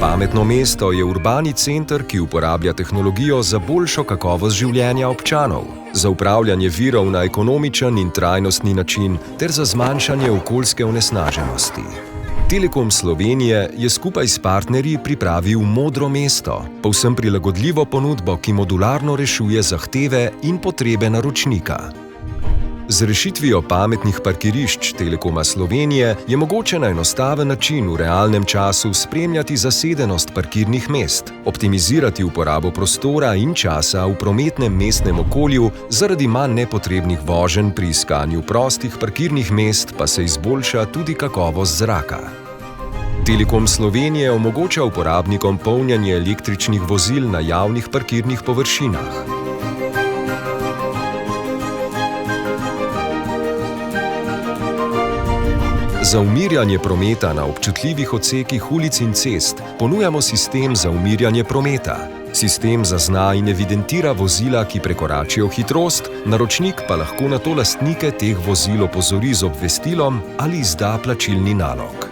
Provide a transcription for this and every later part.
Pametno mesto je urbani center, ki uporablja tehnologijo za boljšo kakovost življenja občanov, za upravljanje virov na ekonomičen in trajnostni način ter za zmanjšanje okoljske onesnaženosti. Telekom Slovenije je skupaj s partnerji pripravil Modro mesto, povsem prilagodljivo ponudbo, ki modularno rešuje zahteve in potrebe naročnika. Z rešitvijo pametnih parkirišč Telekoma Slovenije je mogoče na enostaven način v realnem času spremljati zasedenost parkirnih mest, optimizirati uporabo prostora in časa v prometnem mestnem okolju, zaradi manj nepotrebnih voženj pri iskanju prostih parkirnih mest pa se izboljša tudi kakovost zraka. Telekom Slovenije omogoča uporabnikom polnjenje električnih vozil na javnih parkirnih površinah. Za umirjanje prometa na občutljivih odsekih ulic in cest ponujamo sistem za umirjanje prometa. Sistem zazna in evidentira vozila, ki prekoračijo hitrost, naročnik pa lahko nato lastnike teh vozil opozori z obvestilom ali izda plačilni nalog.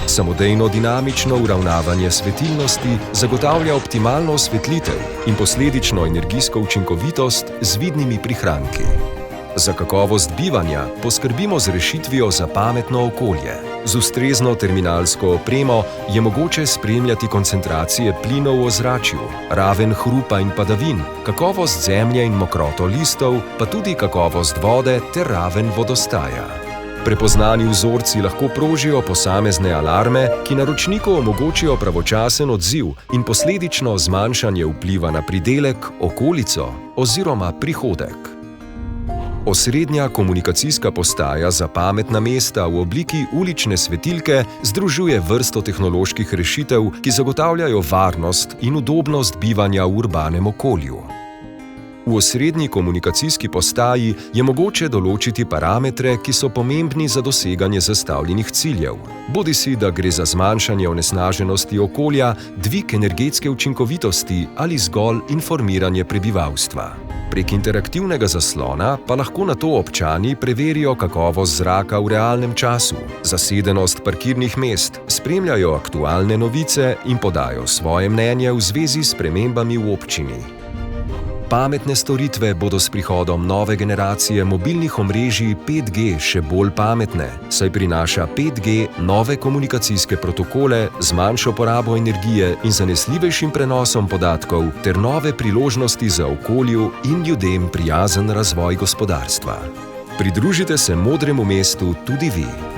Samodejno dinamično uravnavanje svetilnosti zagotavlja optimalno osvetlitev in posledično energijsko učinkovitost z vidnimi prihranki. Za kakovost bivanja poskrbimo z rešitvijo za pametno okolje. Z ustrezno terminalsko opremo je mogoče spremljati koncentracije plinov v ozračju, raven hrupa in padavin, kakovost zemlje in mokroto listov, pa tudi kakovost vode ter raven vodostaja. Prepoznani vzorci lahko prožijo posamezne alarme, ki naročniku omogočijo pravočasen odziv in posledično zmanjšanje vpliva na pridelek, okolico oziroma prihodek. Osrednja komunikacijska postaja za pametna mesta v obliki ulične svetilke združuje vrsto tehnoloških rešitev, ki zagotavljajo varnost in udobnost bivanja v urbanem okolju. V osrednji komunikacijski postaji je mogoče določiti parametre, ki so pomembni za doseganje zastavljenih ciljev, bodisi da gre za zmanjšanje onesnaženosti okolja, dvig energetske učinkovitosti ali zgolj informiranje prebivalstva. Prek interaktivnega zaslona pa lahko nato občani preverijo kakovost zraka v realnem času, zasedenost parkirnih mest, spremljajo aktualne novice in podajo svoje mnenje v zvezi s spremembami v občini. Pametne storitve bodo s prihodom nove generacije mobilnih omrežij 5G še bolj pametne, saj prinaša 5G nove komunikacijske protokole z manjšo porabo energije in zanesljivejšim prenosom podatkov ter nove priložnosti za okolju in ljudem prijazen razvoj gospodarstva. Pridružite se Modremu mestu tudi vi.